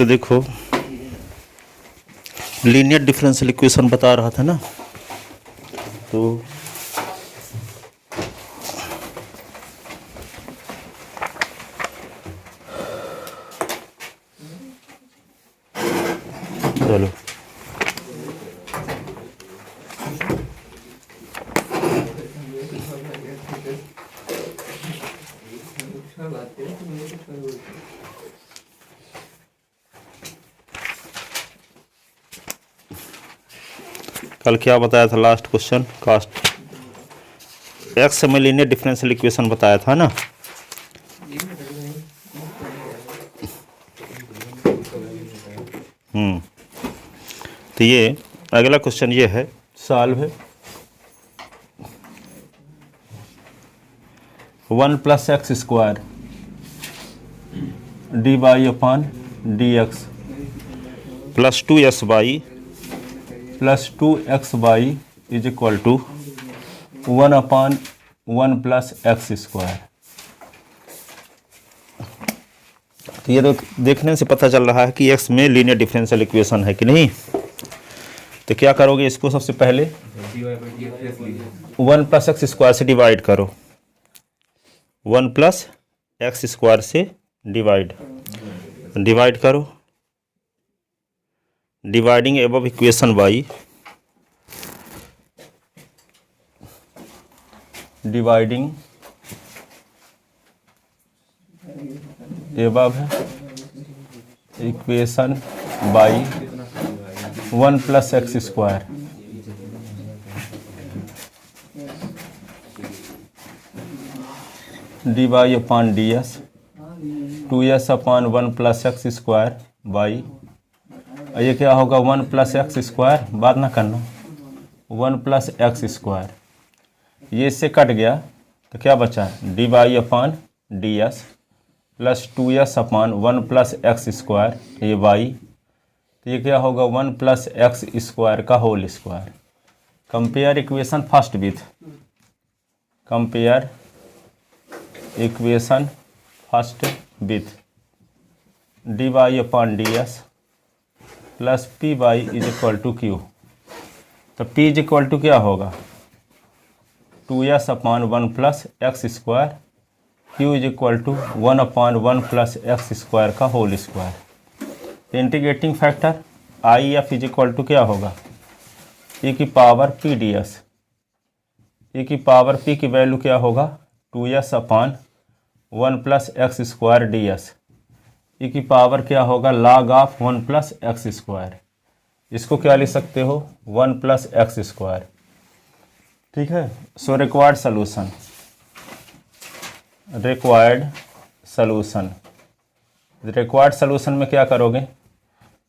तो देखो linear differential equation बता रहा था ना, तो चलो कल क्या बताया था लास्ट क्वेश्चन, कास्ट एक्स में लीनियर डिफरेंशियल इक्वेशन बताया था ना। तो ये अगला क्वेश्चन ये है, सॉल्व है 1 + x² dy/dx + 2sy + 2xy = 1/1 + x²। तो ये देखने से पता चल रहा है कि x में लीनियर डिफरेंशियल इक्वेशन है कि नहीं। तो क्या करोगे, इसको सबसे पहले 1 + x² से डिवाइड करो, 1 + x² से डिवाइड करो, dividing above equation by dividing above equation by 1 + x² dy/ds 2s/1 + x² by, ये क्या होगा 1 + x², बात ना करना, 1 + x², ये इससे कट गया तो क्या बचा, dy/ds + 2s/1 + x², ये बाई, तो ये क्या होगा 1 + x² का whole square. Compare equation first with dy/ds + py = q। तो p = क्या होगा 2s/1 + x², q = 1/1 + x² का whole square. Integrating factor IF = क्या होगा e⁻p/ds, e⁻p की वैल्यू क्या होगा 2s/1 + x² ds, e⁻ क्या होगा log of 1 + x²। इसको क्या लिख सकते हो 1 + x²। ठीक है। सो रिक्वायर्ड सॉल्यूशन में क्या करोगे,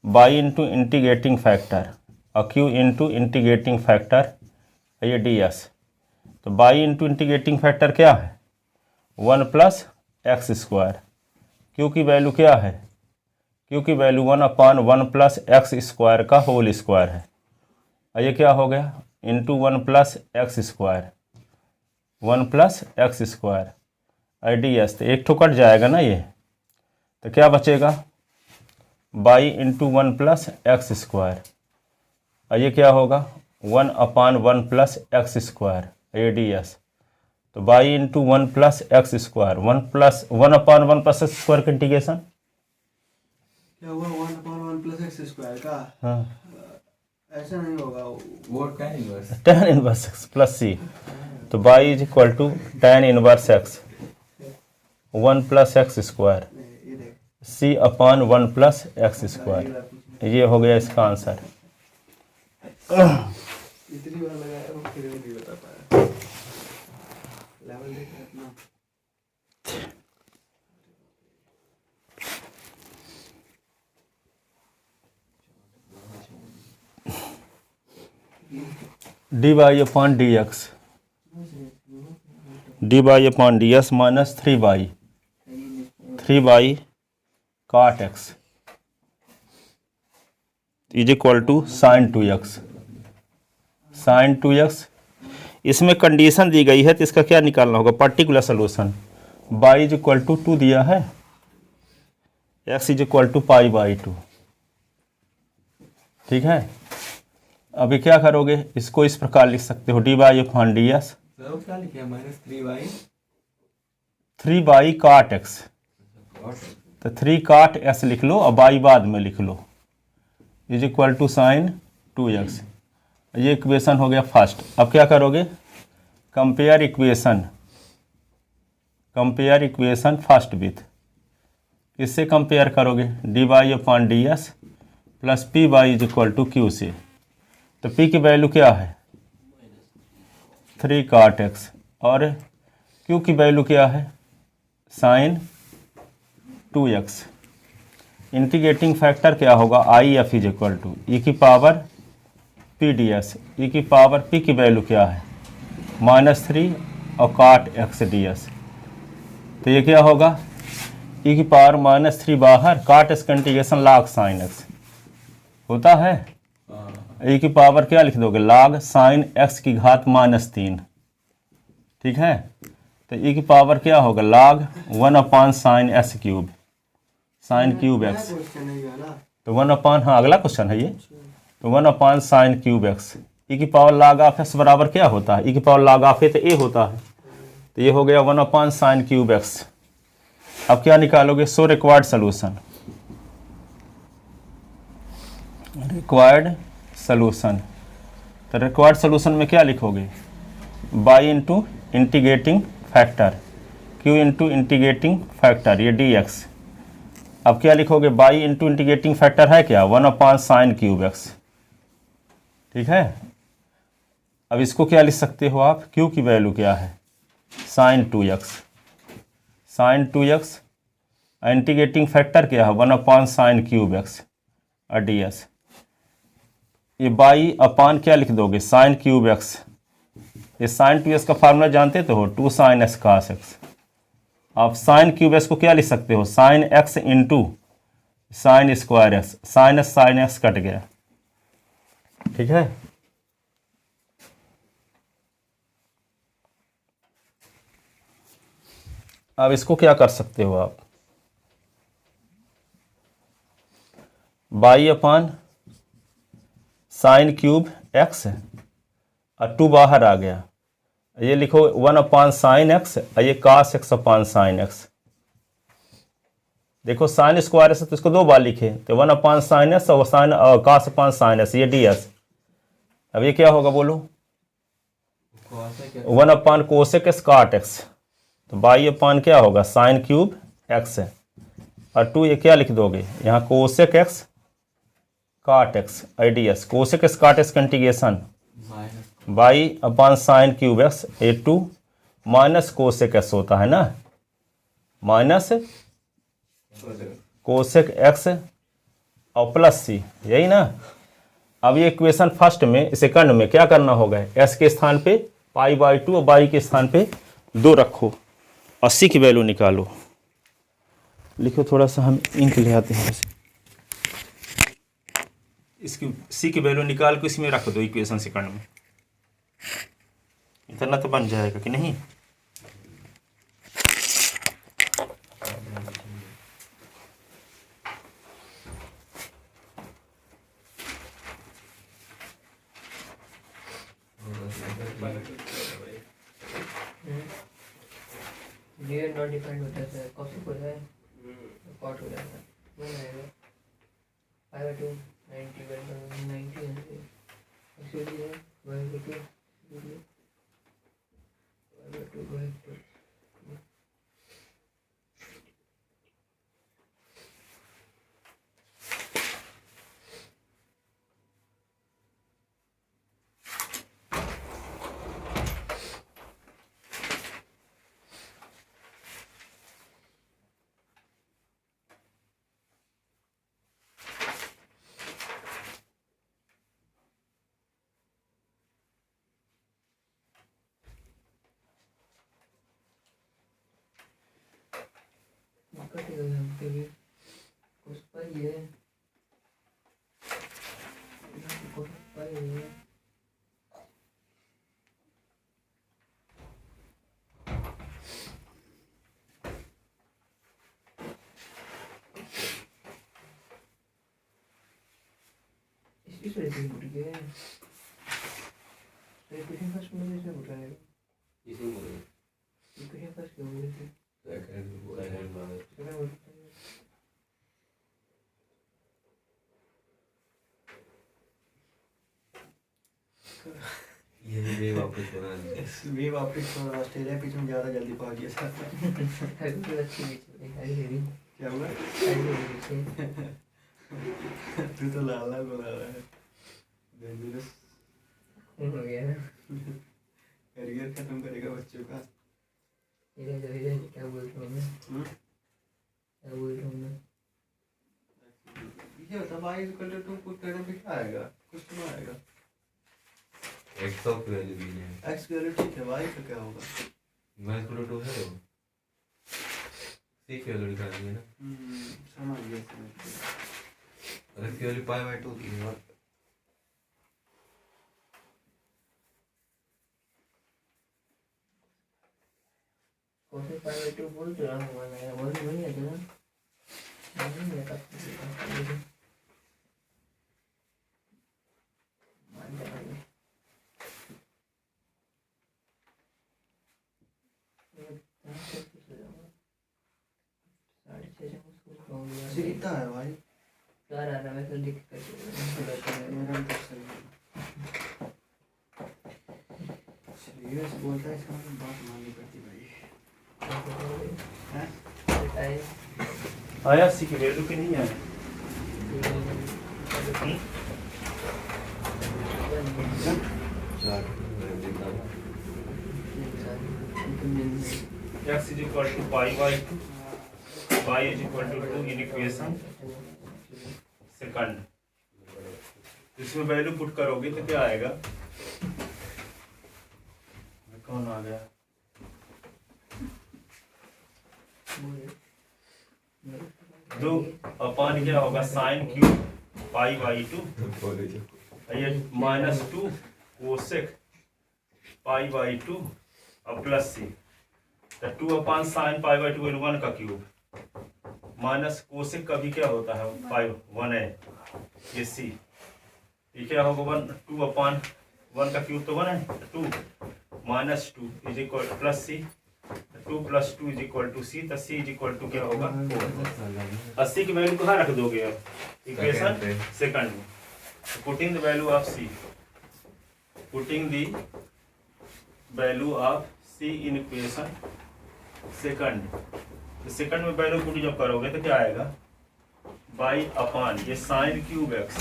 बाई इंटू इंटीग्रेटिंग फैक्टर और क्यू इंटू इंटीग्रेटिंग फैक्टर ये ds। तो बाई इंटू इंटीग्रेटिंग फैक्टर क्या है 1 + x², क्यू की वैल्यू क्या है, क्यू की वैल्यू 1/1 + x² का होल स्क्वायर है, और ये क्या हो गया इंटू 1 + x², 1 + x² ds। तो एक ठो कट जाएगा ना ये, तो क्या बचेगा बाई इंटू 1 + x², और ये क्या होगा 1/1 + x² ये ds। तो बाई इंटू 1 + x², 1/1 + x² का इंटीग्रेशन क्या हुआ 1/1 + x² का। हाँ ऐसा नहीं होगा, वो tan इनवर्स x + c। तो by = tan inverse x 1 + x², c/1 + x²। ये हो गया इसका आंसर। इतनी बार लगाया वो फिर भी नहीं बता पाया। लेवल देख अपना। dy/dx dy/ds minus 3y cot x = sin 2x। sin 2x इसमें कंडीशन दी गई है, तो इसका क्या निकालना होगा पर्टिकुलर सोल्यूशन। y = 2 दिया है, x इज इक्वल टू π/2। ठीक है, अभी क्या करोगे, इसको इस प्रकार लिख सकते हो dy/ds सर क्या लिखे -3/3 cot x। तो 3 cot x लिख लो और y बाद में लिख लो, is equal to sin 2x। ये इक्वेशन हो गया फर्स्ट। अब क्या करोगे, कंपेयर इक्वेशन फर्स्ट विथ, किससे कंपेयर करोगे, dy/ds plus P Y is equal to Q से। तो p की वैल्यू क्या है 3 cot x और q की वैल्यू क्या है sin 2x। इंटीग्रेटिंग फैक्टर क्या होगा IF is equal to e की power P D S. E की पावर p की वैल्यू क्या है -3 और cot x ds। तो ये क्या होगा e की पावर -3 बाहर, cot x का इंटीग्रेशन log sin x होता है। e की पावर क्या लिख दोगे log sin x की घात -3। ठीक है, तो e की पावर क्या होगा log 1/sin s cube, sin cube x। तो 1/, हाँ अगला क्वेश्चन है ये। तो 1/sin क्यूब x। e की पावर log ऑफ x बराबर क्या होता है, e की पावर log ऑफ a तो a होता है। तो ये हो गया 1/sin क्यूब x। अब क्या निकालोगे, सो रिक्वायर्ड सोल्यूशन, तो रिक्वायर्ड सोल्यूशन में क्या लिखोगे, by into integrating factor, Q into integrating factor, ये dx। अब क्या लिखोगे, बाई इंटू इंटीग्रेटिंग फैक्टर है क्या 1/sin क्यूब x। ठीक है, अब इसको क्या लिख सकते हो आप, q की वैल्यू क्या है sin 2x, इंटीग्रेटिंग फैक्टर क्या है 1/sin क्यूब x और ds। ये बाई अपान क्या लिख दोगे sin क्यूब x। ये sin 2x का फार्मूला जानते तो हो 2 sin s cos x। आप sin क्यूब x को क्या लिख सकते हो sin x into sin square x, sin x cut गया। ठीक है, अब इसको क्या कर सकते हो आप, by upon sine cube x और 2 बाहर आ गया, ये लिखो 1/sin x और ये cos x/sin x। देखो साइन स्क्वायर से तो इसको 2 बार लिखे, तो 1/sin x और साइन cos/sin x, ये ds। अब ये क्या होगा बोलो 1/cos x cot x। तो बाई अपान क्या होगा साइन क्यूब x और 2 ये क्या लिख दोगे यहाँ cosec x cot x ds, cosec x cot x का integration by upon sine cube x A 2 minus cosec x होता है ना, माइनस कोसेक x और प्लस c, यही ना। अब ये इक्वेशन फर्स्ट में, सेकंड में क्या करना होगा, s के स्थान पे π/2 और y के स्थान पे 2 रखो और c की वैल्यू निकालो। लिखो थोड़ा सा, हम इंक ले आते हैं, इसकी c की वैल्यू निकाल के इसमें रख दो इक्वेशन सेकंड में, इतना तो बन जाएगा कि नहीं। ये नॉट डिफाइंड होता है, कॉस्ट हो जाए कॉट हो जाएगा, वो आएगा 5/2 90 एक्चुअली है 1/2 इसी से रिपीट उठ गया है। रिपीटिंग फर्स्ट में कैसे उठा है? इसी में रिपीटिंग फर्स्ट क्यों हुई थी? सेकंड में सेकंड उठा है। ये भी वापस बना दिया। वे वापस तो ऑस्ट्रेलिया पिच में ज़्यादा जल्दी पहुंच गया था। है तो अच्छी बीच है हेडी। क्या हुआ? तू तो लाल लाल बोला रहा है। डेंजरस हो गया ना। करियर खत्म करेगा बच्चों का। इधर क्या बोल रहा हूँ मैं? क्या बोल रहा हूँ मैं? ये होता भाई कल तो कुछ करने पे क्या आएगा? कुछ तो आएगा। एक्स ऑफ वैल्यू भी है। एक्स वैल्यू ठीक है, वाई का क्या होगा? माइनस रूट 2 है वो। सी की वैल्यू निकालनी है ना। समझ गया। और एक्स की वैल्यू पाई बाय 2 थी और कौन पाई टू बोल तो रहा हूँ मैं। बोल नहीं है ना? नहीं है तब। मान जा रहा है। ऐसे कितना है भाई? चार आ रहा है तो देख कर मेरा तो सही है। सीरियस बोलता है, इसका मतलब बात माननी पड़ती भाई। हैं? आया सी की वैल्यू की नहीं है। चार वैल्यू निकाला। x is equal to pi by 2, y is equal to 2 in equation second. इसमें वैल्यू पुट करोगे तो क्या आएगा? कौन आ गया? दो अपान क्या होगा? साइन क्यू पाई बाई 2 ये माइनस 2 कोसेक पाई बाई 2 और प्लस सी। तो 2 अपान साइन पाई बाई 2 1 का क्यूब माइनस कोसेक का भी क्या होता है? 5 1 है ये सी। ये क्या होगा? 1 2 अपान 1 का क्यूब तो 1 है 2 minus 2 is equal plus C 2 plus 2 is equal to C. तो सी इज इक्वल टू क्या होगा? 4। 80 की वैल्यू कहाँ रख दोगे अब? इक्वेशन सेकंड में। Putting the value of C, putting the value of C in equation second. Second में वैल्यू पुट जब करोगे तो क्या आएगा? बाई अपान ये sine cube X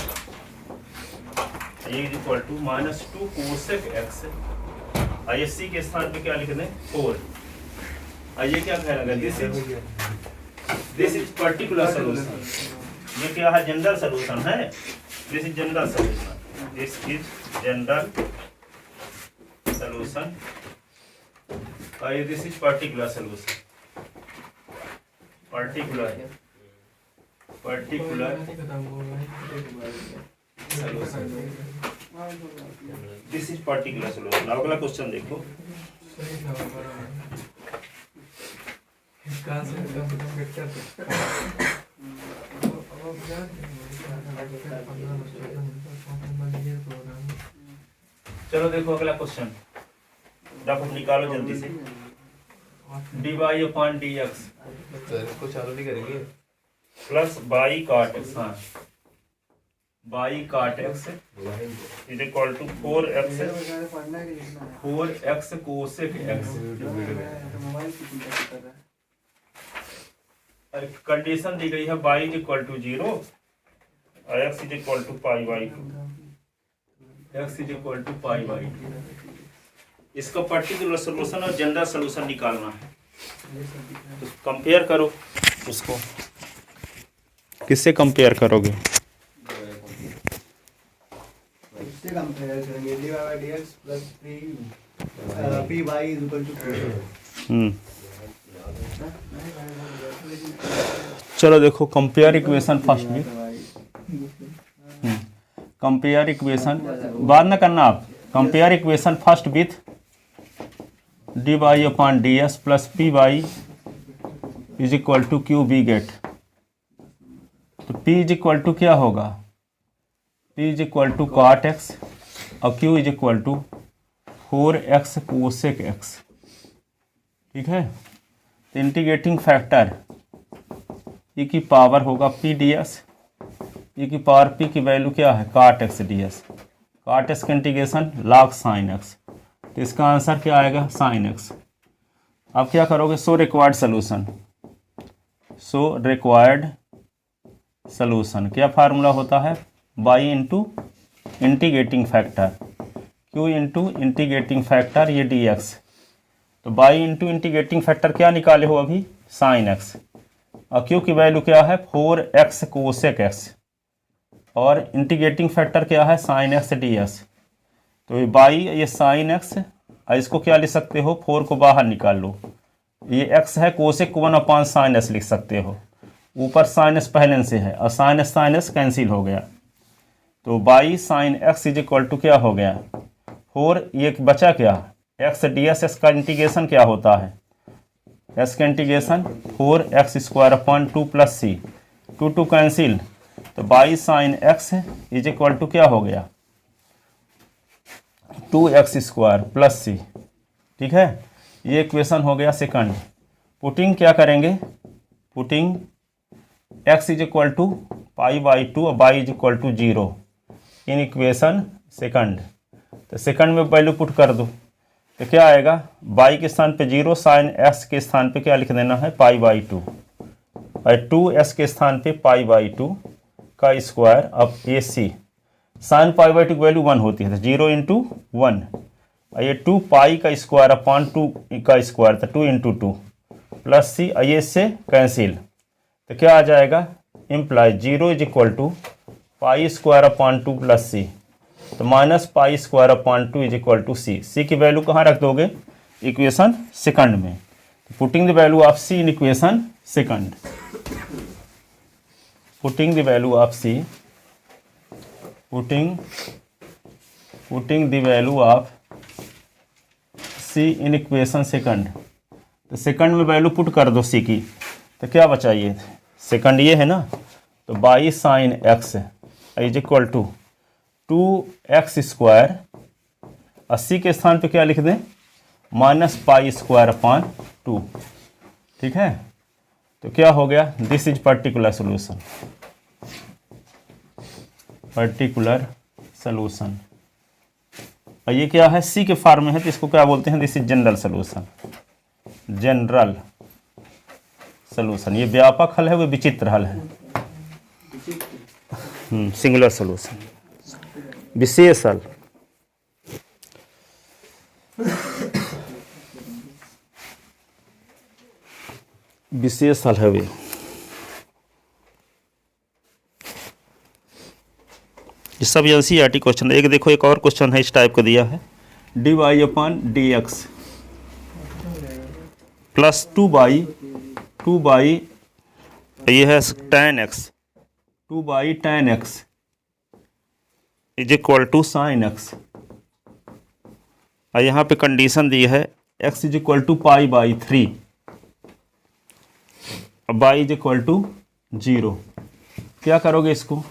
is equal to minus 2 cosec X. आई सी के स्थान पे क्या लिख दें? 4। ये क्या कहना? This is particular solution. ये क्या है? जनरल सोल्यूशन है। This is general solution. This is general solution. This is particular solution. Particular solution. This is particular solution. अगला क्वेश्चन देखो। चलो देखो अगला क्वेश्चन। डॉक्टर निकालो जल्दी से। D Y upon D X तो इसको चालू नहीं करेंगे। Plus Y cot X. हाँ Y cot X is equal to 4x cosec X. Condition दी गई है बाई इज इक्वल टू 0 और X is equal to pi by 2। X is equal to pi by 2। इसका पर्टिकुलर सोल्यूशन और general solution निकालना है। तो कंपेयर करो उसको। किससे कंपेयर करोगे? इससे कंपेयर करेंगे dy by dx plus py is equal to 4। चलो देखो कंपेयर इक्वेशन फर्स्ट में। कंपेयर इक्वेशन बाद में करना आप। Compare equation first with D Y upon D S plus P Y is equal to Q we get. तो P is equal to क्या होगा? P is equal to cot X और Q is equal to 4x cosec X. ठीक है, तो integrating factor e की power होगा p ds, e की पावर p की वैल्यू क्या है cot x ds, cot x का इंटीग्रेशन log sin x, तो इसका आंसर क्या आएगा sin x। अब क्या करोगे, सो रिक्वायर्ड सोल्यूशन, सो रिक्वायर्ड सोल्यूशन क्या फार्मूला होता है, by into integrating factor q into integrating factor ये dx, तो बाई इंटू इंटीग्रेटिंग फैक्टर क्या निकाले हो अभी sin x, और q की वैल्यू क्या है 4x कोसेक x, और इंटीग्रेटिंग फैक्टर क्या है sin x ds, तो ये बाई ये sin x, इसको क्या लिख सकते हो 4 को बाहर निकाल लो, ये x है कोसेक 1/sin s लिख सकते हो, ऊपर sin s पहले से है और sin s कैंसिल हो गया, तो Y sin x is equal to क्या हो गया 4, ये बचा क्या x ds, s का इंटीग्रेशन क्या होता है s का integration 4x square upon 2 plus C, 2 cancel, तो Y sin x is equal to क्या हो गया 2x स्क्वायर प्लस सी। ठीक है, ये इक्वेशन हो गया सेकंड। पुटिंग क्या करेंगे, putting x is equal to π/2 और y is equal to 0 in equation second, तो सेकंड में वैल्यू पुट कर दो, तो क्या आएगा y के स्थान पे 0, sin x के स्थान पे क्या लिख देना है π/2 और 2s के स्थान पे π/2 का स्क्वायर। अब AC साइन π/2 की वैल्यू 1 होती है, तो 0 इंटू 1, और ये 2 पाई का स्क्वायर अपॉन 2 का स्क्वायर, तो 2 इंटू 2 प्लस सी, और ये इससे कैंसिल, तो क्या आ जाएगा imply 0 is equal to pi square upon 2 plus सी, तो minus pi square upon 2 is equal to C. C की वैल्यू कहाँ रख दोगे इक्वेशन सेकंड में, putting the value of C in equation second, putting the value of C, putting the value of C in equation second, तो second में value put कर दो सी की, तो क्या बचा ये सेकंड ये है ना, तो Y sine x is equal to 2x square, 80 के स्थान पे क्या लिख दें माइनस पाई स्क्वायर अपॉन 2। ठीक है, तो क्या हो गया this is particular solution, particular solution, और ये क्या है सी के फॉर्म में है, तो इसको क्या बोलते हैं this is general solution, general solution. ये व्यापक हल है, वो विचित्र हल है, सिंगुलर सोल्यूशन, विशेष हल। विशेष हल है वे। ये सब NCERT क्वेश्चन है। एक देखो एक और क्वेश्चन है इस टाइप का दिया है, dy/dx प्लस 2 ये है tan x, 2 tan x is equal to sine x, और यहाँ पे कंडीशन दी है x इज इक्वल टू π/3 और y इज इक्वल टू 0। क्या करोगे इसको,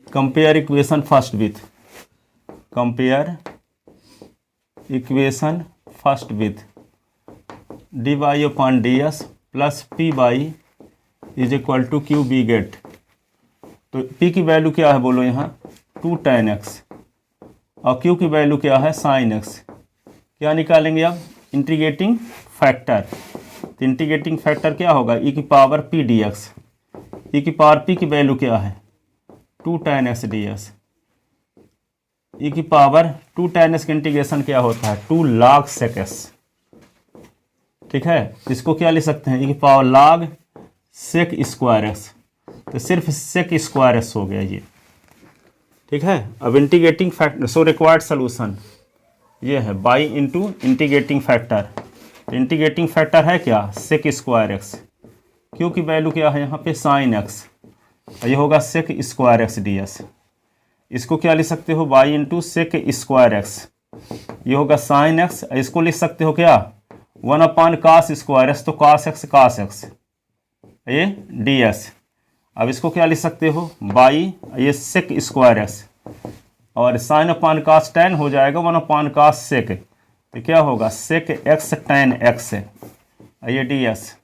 compare equation first with, compare equation first with dy/ds plus p/, is equal to QB get, तो p की वैल्यू क्या है बोलो यहाँ 2 tan x, और q की वैल्यू क्या है sin x। क्या निकालेंगे अब इंटीग्रेटिंग फैक्टर, तो इंटीग्रेटिंग फैक्टर क्या होगा e की पावर p dx, e की पावर p की वैल्यू क्या है 2 tan x ds, e की पावर 2 tan x का इंटीग्रेशन क्या होता है 2 log sec s। ठीक है, इसको क्या लिख सकते हैं e की power log sec square s, तो सिर्फ sec स्क्वायर s हो गया ये। ठीक है, अब इंटीग्रेटिंग फैक्टर, सो रिक्वायर्ड सोल्यूशन ये है by into integrating factor, integrating factor है क्या sec स्क्वायर x, q की वैल्यू क्या है यहाँ पे sin x, ये होगा sec स्क्वायर x ds, इसको क्या लिख सकते हो y into sec square x, ये होगा sin x, इसको लिख सकते हो क्या 1/cos स्क्वायर x, तो cos x ये ds, अब इसको क्या लिख सकते हो, बाई ये सेक स्क्वायर एक्स और साइन अपान कास टेन हो जाएगा 1 अपान कास सेक, तो क्या होगा सेक एक्स टेन एक्स है ये डी एस।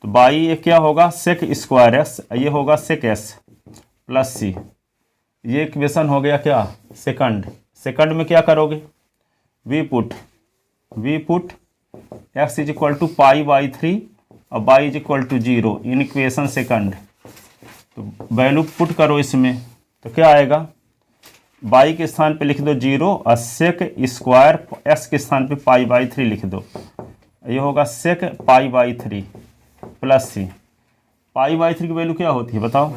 तो बाई ये क्या होगा सेक स्क्वायर एक्स, ये होगा सेक एस प्लस सी। ये इक्वेशन हो गया क्या सेकंड में क्या करोगे we put X is equal to pi by 3 और Y is equal to 0 in equation second. तो वैल्यू पुट करो इसमें तो क्या आएगा, बाई के स्थान पे लिख दो 0 और सेक स्क्वायर एक्स के स्थान पे पाई बाई 3 लिख दो, ये होगा sec pi by 3 plus C. Pi by 3 की वैल्यू क्या होती है बताओ,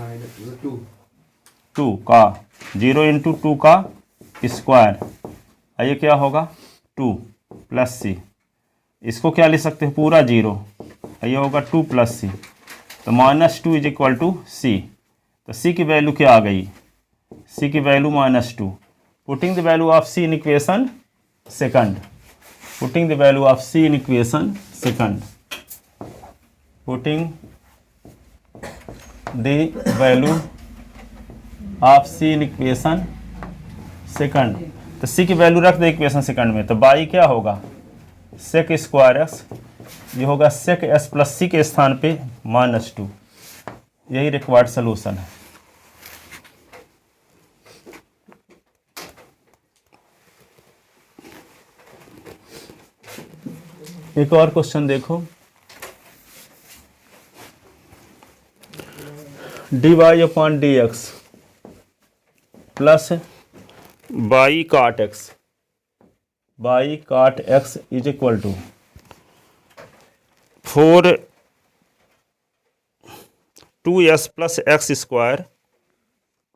2 का 0 इंटू 2 का स्क्वायर, ये क्या होगा 2 प्लस सी। इसको क्या लिख सकते हैं पूरा 0, ये होगा 2 प्लस सी, तो -2 इज इक्वल टू सी। तो सी की वैल्यू क्या आ गई, सी की value -2। Putting the value of C in equation second, putting the value of C in equation second, putting the value of C in equation second. तो C की value रख दे equation second में, तो by क्या होगा sec square x, ये होगा सेक S plus C के स्थान पे -2। यही रिक्वायर्ड सोल्यूशन है। एक और क्वेश्चन देखो, D Y upon D X plus Y cot X, Y cot X is equal to 2x plus x square,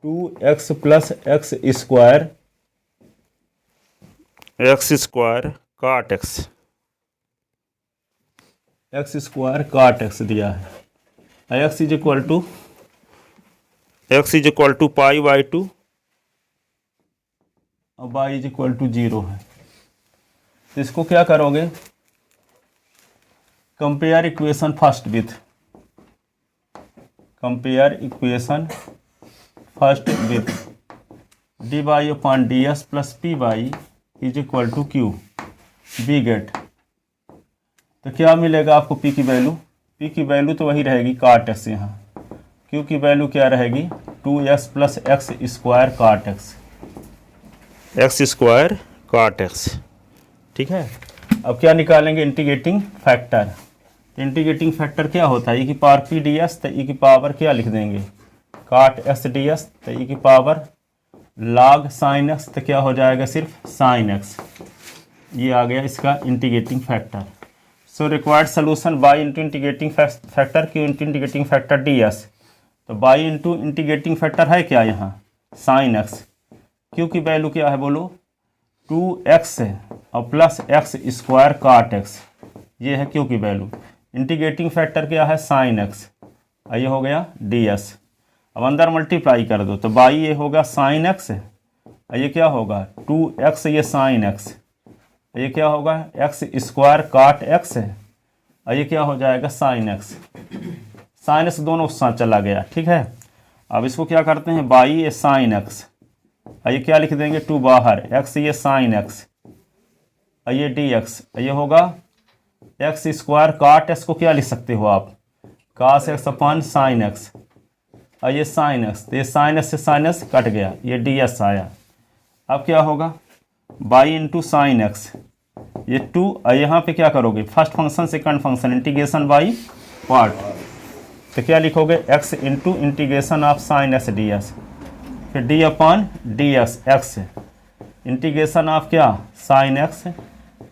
2x plus x square, X square cot X, X square cot X दिया है। X is equal to pi by 2 और Y is equal to 0 है। तो इसको क्या करोगे, compare equation first with, compare equation first with D Y upon D S plus P Y is equal to Q, we get. तो क्या मिलेगा आपको पी की वैल्यू, पी की वैल्यू तो वही रहेगी काट एक्स, यहाँ क्यू की वैल्यू क्या रहेगी 2x plus x square cot X, X square cot x. ठीक है, अब क्या निकालेंगे इंटीग्रेटिंग फैक्टर। इंटीग्रेटिंग फैक्टर क्या होता है, ई की पावर पी डी एस, तो ई की पावर क्या लिख देंगे काट एक्स डी एस, तो ई की पावर लॉग साइन एक्स, तो क्या हो जाएगा सिर्फ साइन एक्स। ये आ गया इसका इंटीग्रेटिंग फैक्टर। सो required solution y into integrating factor Q into integrating factor D S. तो बाई इंटू इंटीग्रेटिंग फैक्टर है क्या यहाँ साइन एक्स, क्यू की वैल्यू क्या है बोलो 2x और plus x square cot x, ये है क्यू की वैल्यू। इंटीग्रेटिंग फैक्टर क्या है साइन एक्स, ये हो गया डी एस। अब अंदर मल्टीप्लाई कर दो, तो बाई ये होगा साइन एक्स, ये क्या होगा 2x, ये साइन एक्स, ये क्या होगा एक्स स्क्वायर काट एक्स, ये क्या हो जाएगा साइन एक्स। साइन एक्स दोनों साथ चला गया। ठीक है, अब इसको क्या करते हैं बाई ये साइन एक्स, ये क्या लिख देंगे 2 बाहर, एक्स ये साइन एक्स, ये डी एक्स, ये होगा एक्स स्क्वायर काट एक्स को क्या लिख सकते हो आप कास एक्स अपॉन साइन एक्स, ये साइन एक्स, तो ये साइन एक्स से साइन एक्स कट गया, ये डी एस आया। अब क्या होगा बाई इंटू साइन एक्स, ये 2, यहाँ पे क्या करोगे first function second function integration by part, तो क्या लिखोगे X into integration of sine X D S, फिर D upon D S X integration of क्या साइन एक्स,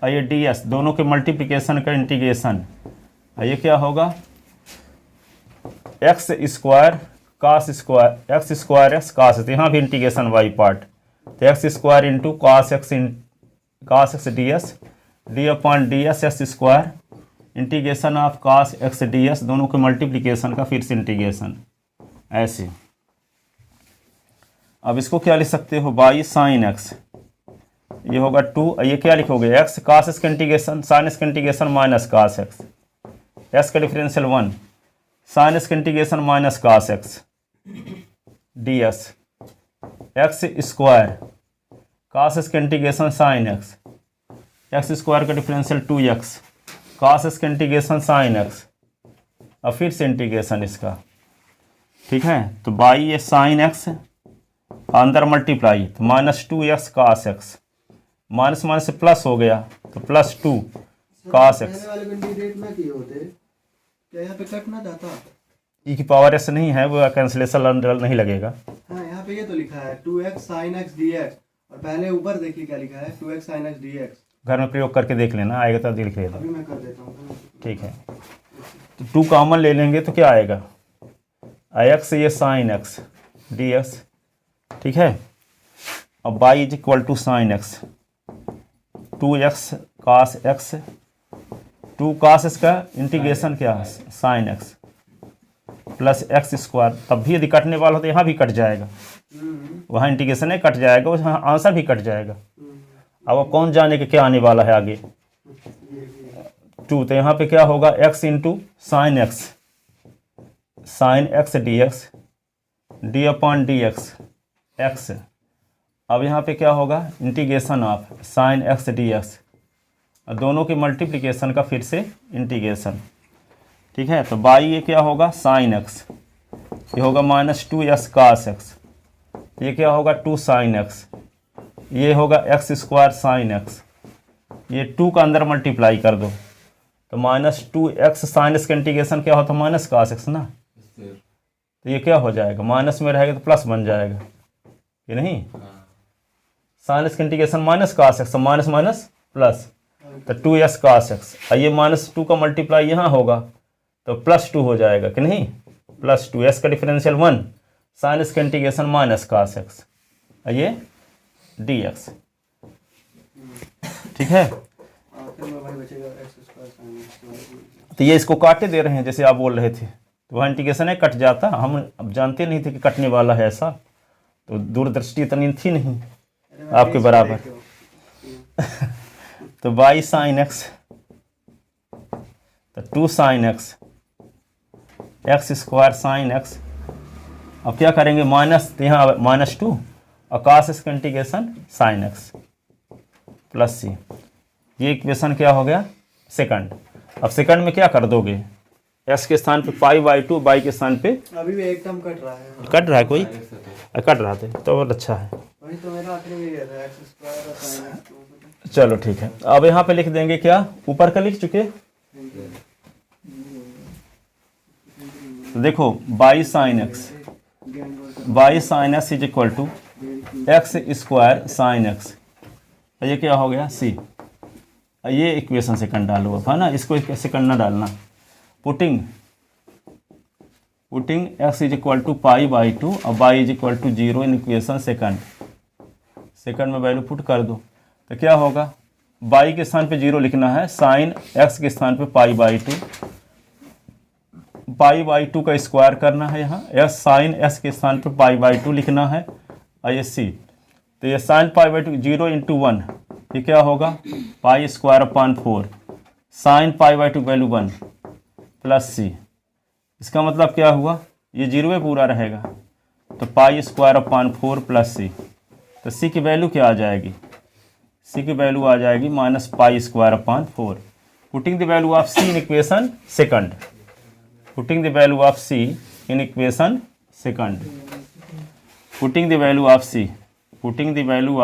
ये डी एस दोनों के मल्टीप्लिकेशन का इंटीग्रेशन, ये क्या होगा X square cos square, X square X cos, तो यहाँ भी इंटीग्रेशन वाई पार्ट, तो X square into cos X D S, D upon D S X square integration of cos X D S, दोनों के multiplication का फिर से integration ऐसे। अब इसको क्या लिख सकते हो बाई साइन एक्स, ये होगा 2, ये क्या लिखोगे एक्स कास एक्स का इंटीग्रेशन, साइन एक्स का integration minus cos X, X का डिफरेंशियल 1, साइन एक्स का integration minus cos X, D S, X square cos इसका integration sine X, X square का डिफरेंशियल 2x कास इसका integration sine x, और फिर से integration इसका, ठीक है। तो बाई ये साइन एक्स अंदर मल्टीप्लाई, तो -2x cos x, minus minus से प्लस हो गया तो +2 कास एक्स। पहले वाले को इंटीग्रेट ना किए होते, क्या यहाँ पे कट ना जाता? ई की पावर एस नहीं है, वो कैंसिलेशन नहीं लगेगा। हाँ, यहाँ पे ये तो लिखा है 2x sin x dx, और पहले ऊपर देखिए क्या लिखा है 2x sin x dx। घर में प्रयोग करके देख लेना, आएगा तब लिख लेना। अभी मैं कर देता हूँ। ठीक है, तो 2 कॉमन ले लेंगे तो क्या आएगा, x ये साइन एक्स डी एक्स, ठीक है। अब y is equal to sine x, 2x cos x, 2 cos इसका इंटीग्रेशन क्या है sine x plus x square. तब भी यदि कटने वाला हो तो यहाँ भी कट जाएगा, वहाँ इंटीग्रेशन है कट जाएगा, वहाँ आंसर भी कट जाएगा। अब कौन जाने के क्या आने वाला है आगे 2, तो यहाँ पे क्या होगा x into sine X D X D upon D x. अब यहाँ पे क्या होगा integration of sine X D x, दोनों के मल्टीप्लिकेशन का फिर से इंटीग्रेशन, ठीक है। तो बाई ये क्या होगा साइन एक्स, ये होगा -2x कास एक्स, ये क्या होगा 2 साइन एक्स, ये होगा एक्स स्क्वायर साइन एक्स, ये 2 का अंदर मल्टीप्लाई कर दो तो -2x साइन एक्स का इंटीग्रेशन क्या होता है माइनस कास एक्स ना, तो ये क्या हो जाएगा माइनस में रहेगा तो प्लस बन जाएगा, ये नहीं साइन एक्स का integration minus cos x, minus minus plus, तो 2x कास एक्स, ये -2 का मल्टीप्लाई यहाँ होगा तो +2 हो जाएगा कि नहीं, +2 एक्स का डिफरेंशियल 1 साइन एक्स का इंटीग्रेशन माइनस कास एक्स, ये डी एक्स, ठीक है। तो ये इसको काटे दे रहे हैं जैसे आप बोल रहे थे, तो वहाँ इंटीग्रेशन है कट जाता, हम अब जानते नहीं थे कि कटने वाला है ऐसा, तो दूरदृष्टि इतनी थी नहीं आपके बराबर। तो बाई साइन एक्स, तो 2 sign X, X square sine x, अब क्या करेंगे माइनस, यहाँ -2 और कास इसका इंटीग्रेशन साइन एक्स प्लस सी, ये इक्वेशन क्या हो गया सेकंड। अब सेकंड में क्या कर दोगे, एक्स के स्थान पे π/2, बाई के स्थान पे अभी भी एकदम कट रहा है, कट रहा है कोई, कट रहा था तो बहुत अच्छा है। वही तो मेरा आखिरी में ये था x स्क्वायर और sin x। चलो ठीक है, अब यहाँ पे लिख देंगे क्या, ऊपर का लिख चुके, तो देखो y sine x, y sine x is equal to x square sine x, ये क्या हो गया सी, ये इक्वेशन सेकंड डालो अब है ना, इसको सेकंड ना डालना, putting x is equal to π/2 और y is equal to 0 in equation second में वैल्यू पुट कर दो, तो क्या होगा y के स्थान पे 0 लिखना है, साइन x के स्थान पे π/2 का स्क्वायर करना है, यहाँ s साइन s के स्थान पे π/2 लिखना है, और ये c, तो ये साइन π/2 0 इंटू 1, ये क्या होगा π²/4 साइन π/2 वैल्यू 1 प्लस सी, इसका मतलब क्या हुआ ये 0 पे पूरा रहेगा, तो π²/4 प्लस सी, तो सी की वैल्यू क्या आ जाएगी, सी की वैल्यू आ जाएगी -π²/4। Putting the value of C in equation second, putting the value of C in equation second, putting the value of C, putting the value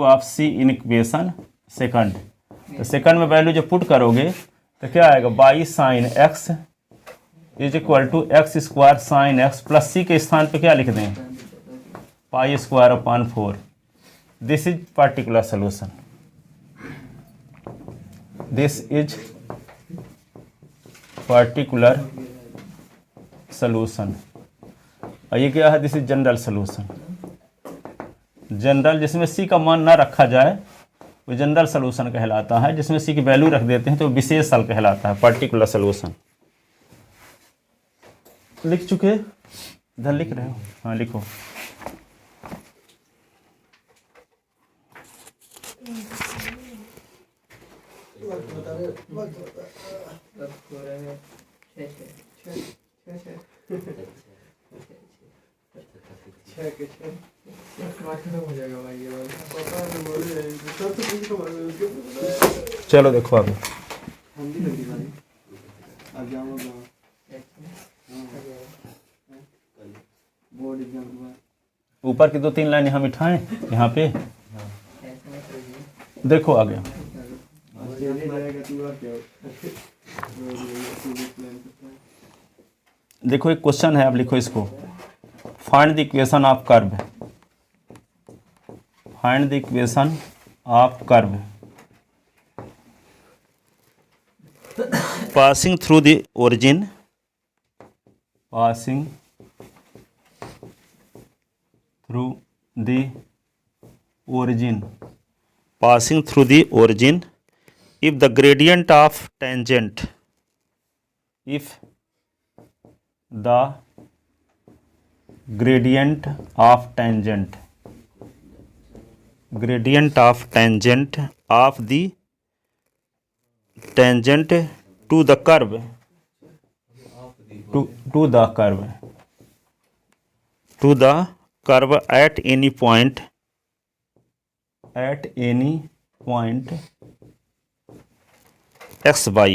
of C in equation second, तो second में value जब put करोगे तो क्या आएगा Y sine x is equal to x square sine x plus C के स्थान पे क्या लिख दें π²/4। This is particular solution, this is particular solution, और ये क्या है this is general solution. General जिसमें सी का मान ना रखा जाए वो जनरल सोल्यूशन कहलाता है, जिसमें सी की वैल्यू रख देते हैं तो विशेष हल कहलाता है, पर्टिकुलर सोल्यूशन। लिख चुके, इधर लिख रहे हो, हाँ लिखो। वक्त हो रहा है 6 6 6 6 छः के छः खत्म हो जाएगा भाई ये वाला। पता नहीं बोले सब तो कुछ खबर है उसके चलो देखो अभी ठंडी लगी भाई अब जाऊँगा बोर्ड एग्जाम के बाद ऊपर की 2-3 लाइन यहाँ मिठाएं यहाँ पे देखो आगे ऑस्ट्रेलिया जाएगा तू और क्या देखो एक क्वेश्चन है, आप लिखो इसको। Find the equation of curve, find the equation of curve passing through the origin, passing through the origin, passing through the origin if the gradient of tangent, if the gradient of tangent, gradient of tangent of the tangent to the curve, to the curve, to the curve at any point, at any point x y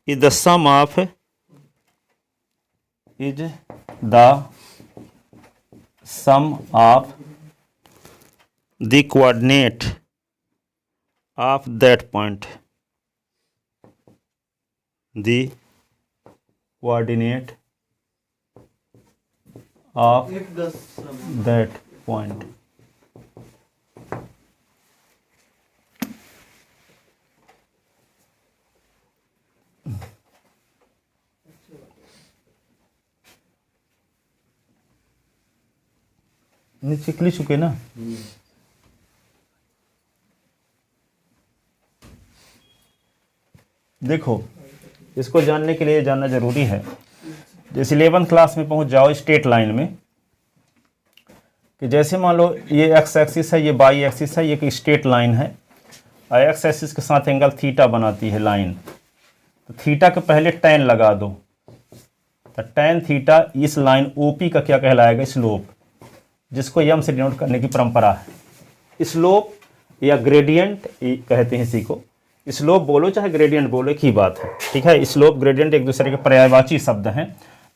is the sum of, is the sum of the coordinate of that point, the coordinate of if the sum that point. नीचे click चुके ना। देखो इसको जानने के लिए जानना जरूरी है। जैसे 11th क्लास में पहुंच जाओ स्ट्रेट लाइन में, कि जैसे मान लो ये एक्स एक्सिस है, ये वाई एक्सिस है, ये एक स्ट्रेट लाइन है और एक्स एक्सिस के साथ एंगल थीटा बनाती है लाइन, तो थीटा के पहले टैन लगा दो, तो टैन थीटा इस लाइन ओपी का क्या कहलाएगा? स्लोप, जिसको यम से डिनोट करने की परंपरा है। स्लोप या ग्रेडियंट कहते हैं इसी को। स्लोप बोलो चाहे ग्रेडियंट बोलो एक ही बात है, ठीक है। स्लोप ग्रेडियंट एक दूसरे के पर्यायवाची शब्द हैं,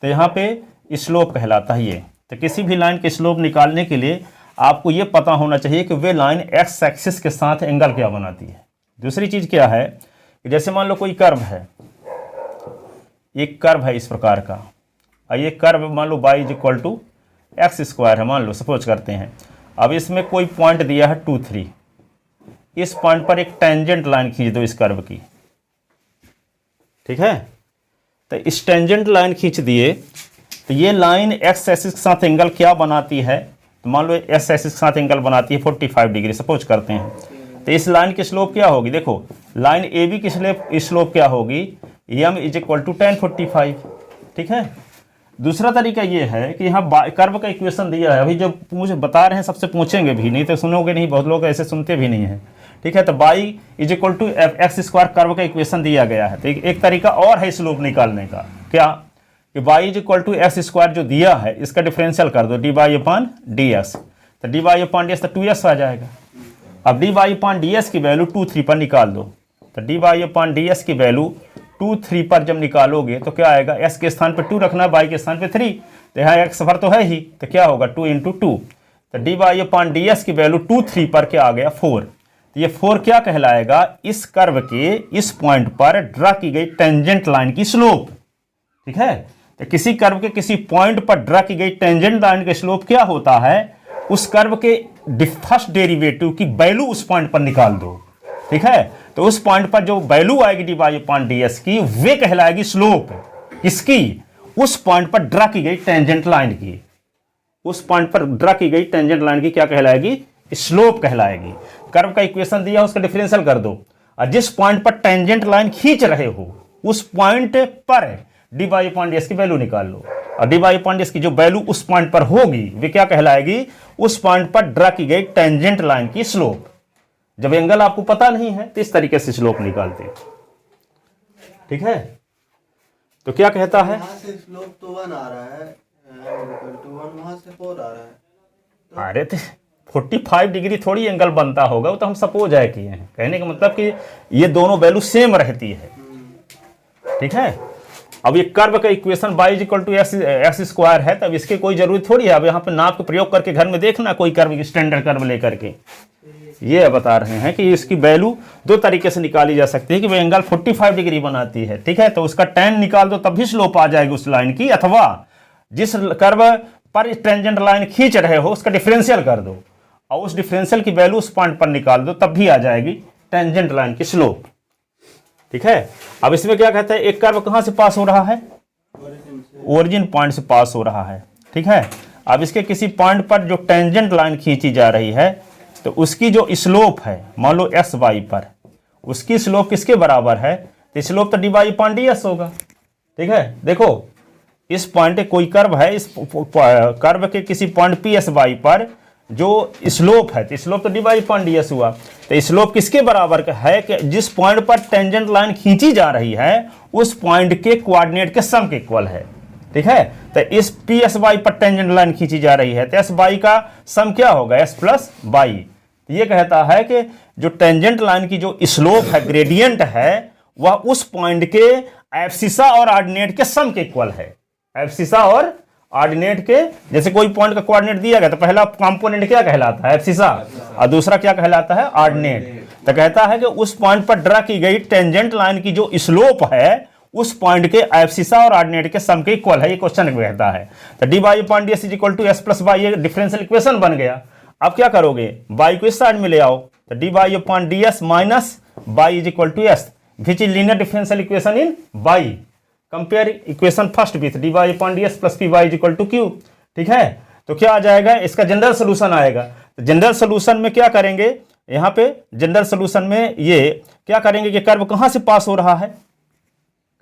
तो यहाँ पे स्लोप कहलाता है ये। तो किसी भी लाइन के स्लोप निकालने के लिए आपको ये पता होना चाहिए कि वे लाइन एक्स एक्सिस के साथ एंगल क्या बनाती है। दूसरी चीज़ क्या है कि जैसे मान लो कोई कर्व है, एक कर्व है इस प्रकार का, और ये कर्व मान लो y is equal to x square है, मान लो सपोज करते हैं। अब इसमें कोई पॉइंट दिया है 2, 3, इस पॉइंट पर एक टेंजेंट लाइन खींच दो इस कर्व की, ठीक है। तो इस टेंजेंट लाइन खींच दिए तो ये लाइन एक्स एक्सिस के साथ एंगल क्या बनाती है? तो मान लो एक्स एक्सिस के साथ एंगल बनाती है 45 डिग्री सपोज करते हैं। तो इस लाइन की स्लोप क्या होगी? देखो लाइन ए बी की स्लोप क्या होगी? यम इज इक्वल टू tan 45, ठीक है। दूसरा तरीका ये है कि यहाँ कर्व का इक्वेशन दिया है, अभी जो बता रहे हैं सबसे पूछेंगे भी, नहीं तो सुनोगे नहीं, बहुत लोग ऐसे सुनते भी नहीं हैं, ठीक है। तो y is equal to x square curve का इक्वेशन दिया गया है। तो एक तरीका और है स्लोप निकालने का, क्या कि y is equal to x square जो दिया है इसका डिफरेंशियल कर दो dy/dx, तो dy/dx तो 2s आ जाएगा। अब dy/dx की वैल्यू 2, 3 पर निकाल दो, तो dy/dx की वैल्यू 2, 3 पर जब निकालोगे तो क्या आएगा? s के स्थान पर 2 रखना, y के स्थान पर 3, तो यहाँ x भर तो है ही, तो क्या होगा 2 × 2, तो dy/dx की वैल्यू 2, 3 पर क्या आ गया? 4। तो ये 4 क्या कहलाएगा? इस कर्व के इस पॉइंट पर ड्रा की गई टेंजेंट लाइन की स्लोप, ठीक है। तो किसी कर्व के किसी पॉइंट पर ड्रा की गई टेंजेंट लाइन का स्लोप क्या होता है? उस कर्व के फर्स्ट डेरिवेटिव की वैल्यू उस पॉइंट पर निकाल दो, ठीक है। तो उस पॉइंट पर जो वैल्यू आएगी dy/dx की, वे कहलाएगी स्लोप। इसकी उस पॉइंट पर ड्रा की गई टेंजेंट लाइन की, उस पॉइंट पर ड्रा की गई टेंजेंट लाइन की क्या कहलाएगी? स्लोप कहलाएगी। कर्व का इक्वेशन दिया, उसका डिफरेंशियल कर दो, और जिस पॉइंट पर टेंजेंट लाइन खींच रहे हो उस पॉइंट पर dy/dx की वैल्यू निकाल लो, और dy/dx की जो वैल्यू उस पॉइंट पर होगी वे क्या कहलाएगी? उस पॉइंट पर ड्रा की गई टेंजेंट लाइन की स्लोप। जब एंगल आपको पता नहीं है तो इस तरीके से स्लोप निकालते हैं, ठीक है, तो क्या कहता है, यहाँ से स्लोप तो 1 आ रहा है, -1, वहाँ से 4 आ रहा है। अरे तो 45 डिग्री थोड़ी एंगल बनता होगा, वो तो हम सपोज है किए हैं। कहने का मतलब कि ये दोनों वैल्यू सेम रहती है, ठीक है। अब ये कर्व का equation y equal to x square है, तब इसके कोई जरूरत थोड़ी है। अब यहाँ पे नाप का प्रयोग करके घर में देखना, कोई कर्व स्टैंडर्ड कर्व लेकर के ये बता रहे हैं कि इसकी वैल्यू दो तरीके से निकाली जा सकती है कि वो एंगल 45 डिग्री बनाती है, ठीक है। तो उसका tan निकाल दो तब भी स्लोप आ जाएगी उस लाइन की, अथवा जिस कर्व पर टेंजेंट लाइन खींच रहे हो उसका डिफरेंशियल कर दो और उस डिफरेंशियल की वैल्यू उस पॉइंट पर निकाल दो, तब भी आ जाएगी टेंजेंट लाइन की स्लोप, ठीक है। अब इसमें क्या कहते हैं, एक कर्व कहाँ से पास हो रहा है, ओरिजिन पॉइंट से पास हो रहा है, ठीक है। अब इसके किसी पॉइंट पर जो टेंजेंट लाइन खींची जा रही है, तो उसकी जो स्लोप है, मान लो एस वाई पर, उसकी स्लोप किसके बराबर है, तो स्लोप तो D Y upon D s होगा, ठीक है। देखो इस पॉइंट कोई कर्व है, इस कर्व के किसी पॉइंट पी एस वाई पर जो स्लोप है, तो स्लोप तो D Y upon D s हुआ। तो स्लोप किसके बराबर का है कि जिस पॉइंट पर टेंजेंट लाइन खींची जा रही है उस पॉइंट के कोऑर्डिनेट के सम के इक्वल है, ठीक है। तो इस पी एस वाई पर टेंजेंट लाइन खींची जा रही है, तो एस वाई का सम क्या होगा, एस प्लस वाई। ये कहता है कि जो टेंजेंट लाइन की जो स्लोप है, ग्रेडियंट है, वह उस पॉइंट के एब्सिसा और ऑर्डिनेट के सम के इक्वल है। एब्सिसा और ऑर्डिनेट के, जैसे कोई पॉइंट का कोऑर्डिनेट दिया गया तो पहला कंपोनेंट क्या कहलाता है, एब्सिसा, और दूसरा क्या कहलाता है, ऑर्डिनेट। तो कहता है कि उस पॉइंट पर ड्रा की गई टेंजेंट लाइन की जो स्लोप है उस पॉइंट के एब्सिसा और ऑर्डिनेट के सम के इक्वल है, ये क्वेश्चन कहता है। तो D Y upon D S is equal to S plus y, ये डिफरेंशियल इक्वेशन बन गया। अब क्या करोगे, y को इस साइड में ले आओ, तो D Y upon D S minus Y is equal to s, which is linear differential equation in y। Compare equation first with D Y upon D S plus P Y is equal to q, ठीक है। तो क्या आ जाएगा, इसका general solution आएगा। तो general solution में क्या करेंगे, यहाँ पे जनरल सोल्यूशन में ये क्या करेंगे कि कर्व कहाँ से पास हो रहा है,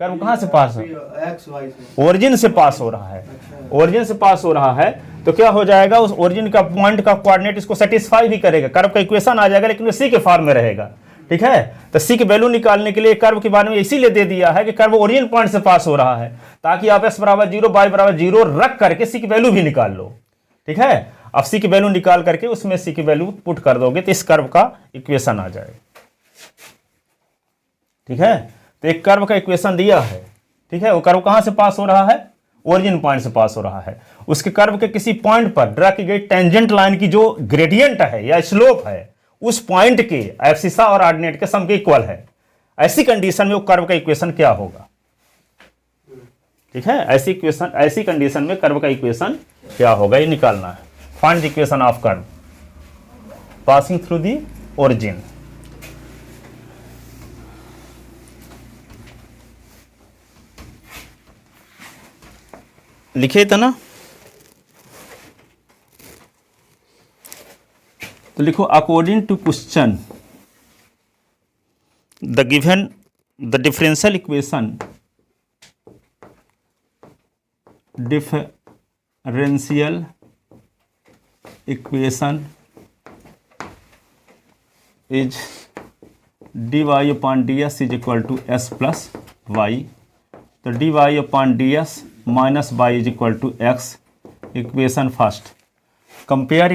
कर्व कहाँ से पास हो, ओरिजिन से पास हो रहा है, ओरिजिन से पास हो रहा है। तो क्या हो जाएगा, उस ओरिजिन का पॉइंट का कोऑर्डिनेट इसको सेटिस्फाई भी करेगा, कर्व का इक्वेशन आ जाएगा, लेकिन वो सी के फॉर्म में रहेगा, ठीक है। तो सी की वैल्यू निकालने के लिए कर्व के बारे में इसीलिए दे दिया है कि कर्व ओरिजिन पॉइंट से पास हो रहा है, ताकि आप एस बराबर 0 वाई बराबर 0 रख करके सी की वैल्यू भी निकाल लो, ठीक है। अब सी की वैल्यू निकाल करके उसमें सी की वैल्यू पुट कर दोगे तो इस कर्व का इक्वेशन आ जाएगा, ठीक है। तो एक कर्व का इक्वेशन दिया है, ठीक है। वो कर्व कहाँ से पास हो रहा है, ओरिजिन पॉइंट से पास हो रहा है। उसके कर्व के किसी पॉइंट पर ड्रा की गई टेंजेंट लाइन की जो ग्रेडियंट है या स्लोप है उस पॉइंट के एब्सिसा और ऑर्डिनेट के सम के इक्वल है। ऐसी कंडीशन में वो कर्व का इक्वेशन क्या होगा, ठीक है। ऐसी कंडीशन में कर्व का इक्वेशन क्या होगा, ये निकालना है। Find the equation of curve passing through the origin. लिखे था ना, तो लिखो according to question the given the differential equation is D Y upon D S is equal to S plus Y. तो D Y upon D S minus Y is equal to X. Equation first, compare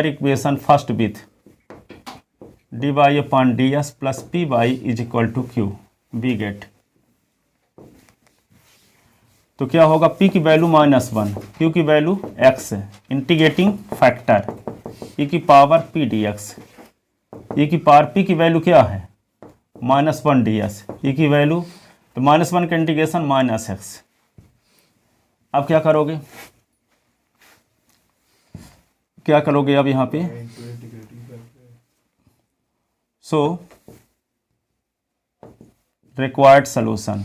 equation first with D Y upon D S plus P Y is equal to Q, we get. तो क्या होगा, p की value -1, q की value x है, integrating factor e की power p dx, e की power p की value क्या है -1 ds, e की वैल्यू तो -1 का इंटीग्रेशन -x। अब क्या करोगे, अब यहाँ पे so required solution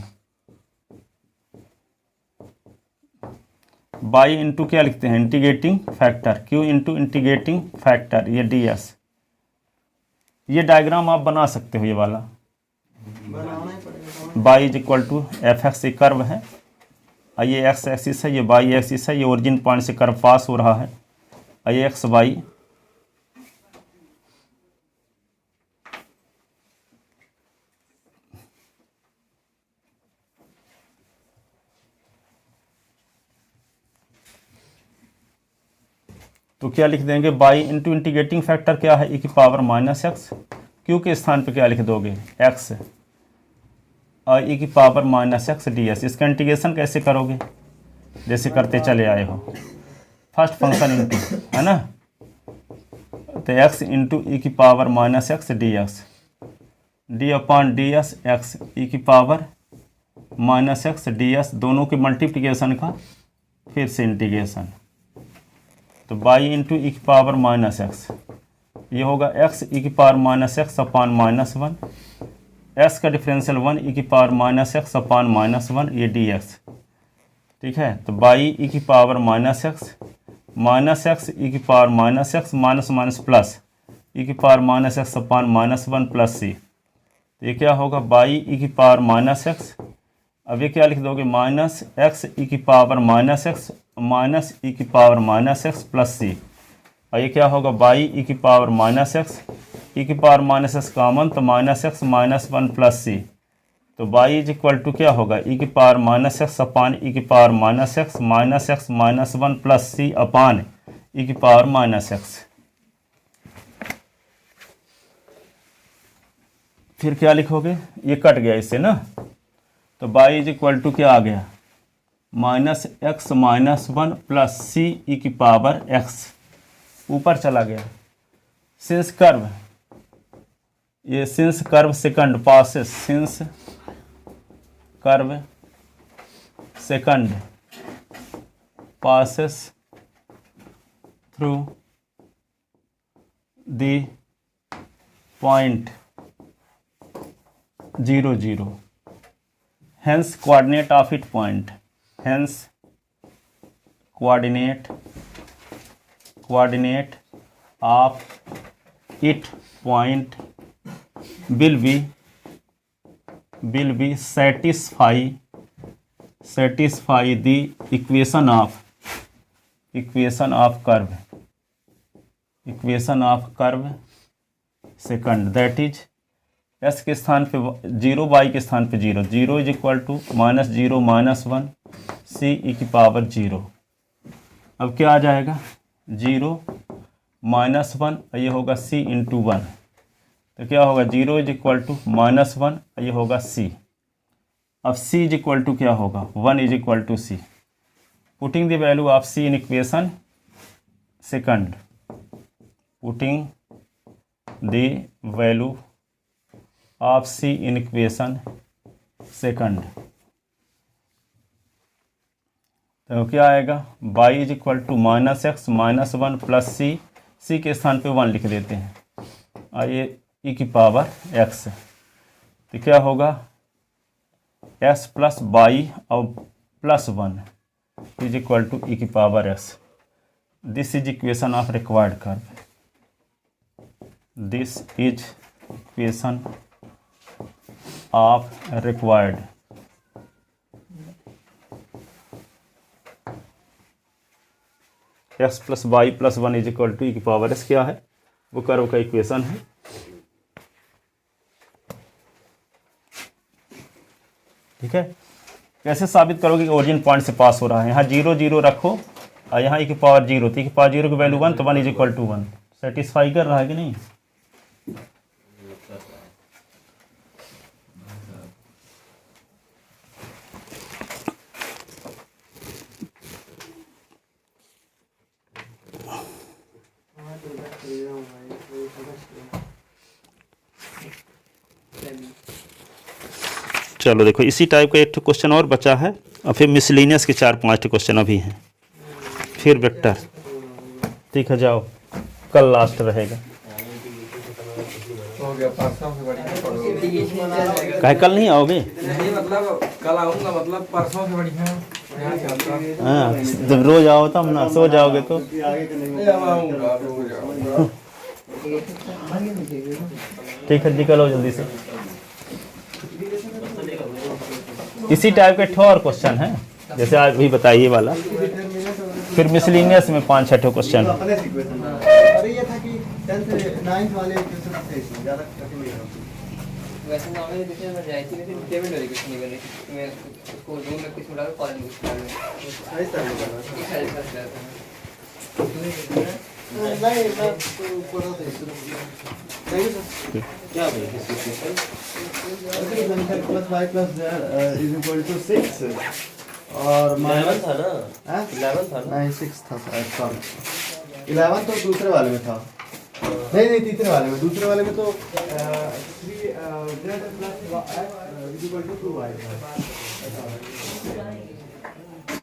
y into क्या लिखते हैं, integrating factor q into integrating factor ये ds। ये डायग्राम आप बना सकते हो, ये वाला y is equal to f x curve है, ये एक्स एक्सिस है, ये वाई एक्सिस है, ये ओरिजिन पॉइंट से कर्व पास हो रहा है, ये एक्स वाई, तो क्या लिख देंगे, बाई इंटू इंटीग्रेटिंग फैक्टर क्या है, e की पावर माइनस एक्स, क्यू के स्थान पे क्या लिख दोगे, x और e की power minus X D S. इसका इंटीग्रेशन कैसे करोगे, जैसे करते चले आए हो, फर्स्ट फंक्शन इंटू, है ना, तो x इंटू ई की power minus X D X, D upon D S X ई की power minus X D S, दोनों के मल्टीप्लिकेशन का फिर से इंटीग्रेशन, तो बाई इंटू ई की पावर माइनस एक्स, ये होगा एक्स ई की power minus X upon minus one, x का डिफरेंशियल वन ई की power minus X upon minus one, ये डी एक्स, ठीक है। तो बाई ई की पावर माइनस एक्स ई की power minus x minus minus plus E की power minus X upon minus one plus सी, तो ये क्या होगा, बाई ई की पावर माइनस एक्स, अब ये क्या लिख दोगे, माइनस एक्स ई की पावर माइनस एक्स माइनस ई की पावर माइनस एक्स प्लस सी, और ये क्या होगा, बाई ई की पावर माइनस एक्स, ई की पावर माइनस एक्स कॉमन, तो minus x minus one plus सी, तो बाई इज इक्वल टू क्या होगा, ई की power minus x upon e की power minus x minus one plus c upon e की power minus x. फिर क्या लिखोगे, ये कट गया इससे ना, तो बाई इज इक्वल टू क्या आ गया, minus x minus one plus C ई की पावर एक्स, ऊपर चला गया। सिंस कर्व, ये since curve second passes, since curve second passes through the point 0 0, hence coordinate of it point, hence coordinate of it point will be satisfy the equation of curve second, that is s के स्थान पे 0, y के स्थान पे 0, 0 is equal to minus 0 minus 1 c ई की power 0। अब क्या आ जाएगा, 0 माइनस 1, ये होगा c इंटू 1, तो क्या होगा 0 इज इक्वल टू माइनस 1, ये होगा c। अब c इज इक्वल टू क्या होगा, 1 is equal to c, putting the value of c in equation second, putting the value of c in equation second, तो क्या आएगा, y is equal to minus x minus 1 plus C, C के स्थान पे 1 लिख देते हैं, और ये ई की पावर x, तो क्या होगा s प्लस y और plus 1 is equal to E की power s। This is equation of required curve, this is equation of required X plus Y plus 1 is equal to E की power S, क्या है वो curve का equation है। ठीक है, कैसे साबित करोगे कि ओरिजिन पॉइंट से पास हो रहा है, यहाँ 0 0 रखो और यहाँ ई की पावर 0, तो ई की पावर 0 की वैल्यू 1, तो 1 इज इक्वल टू 1, सेटिस्फाई कर रहा है कि नहीं। चलो देखो, इसी टाइप का एक क्वेश्चन और बचा है, और फिर मिसलिनियस के 4-5 क्वेश्चन अभी हैं, फिर वेक्टर। ठीक है, जाओ, कल लास्ट रहेगा। हो गया, परसों से बढ़िया काहे कल नहीं आओगे? नहीं, मतलब कल आऊंगा, मतलब परसों से बढ़िया यहाँ चलता। हाँ, जब रोज आओ तब ना, सो जाओगे तो। आऊंगा रोज आऊंगा। ठीक है, निकलो जल्दी से। इसी टाइप के ठो और क्वेश्चन है, जैसे आज भी बताइए वाला, फिर मिसलिनियस में 5-6 क्वेश्चन। अरे ये था कि 10th 9th वाले क्वेश्चन थे, इसमें ज़्यादा कठिन नहीं था। वैसे नॉर्मली देखने में जाए थी, लेकिन पेमेंट वाली कुछ नहीं बनी, मैं उसको रूम में कुछ डाल, कॉलेज में कुछ डाल, इस तरह का इस साइड से जाता है। नहीं मैं तो पढ़ा था इसमें। Thank you sir. क्या भाई किसी plus Y plus z is equal to 6 और 11 था ना? हाँ? 11 था ना? नहीं 6 था शायद, सॉरी 11 तो दूसरे वाले में था। नहीं तीसरे वाले में, दूसरे वाले में तो 3 z plus is equal to 2y था।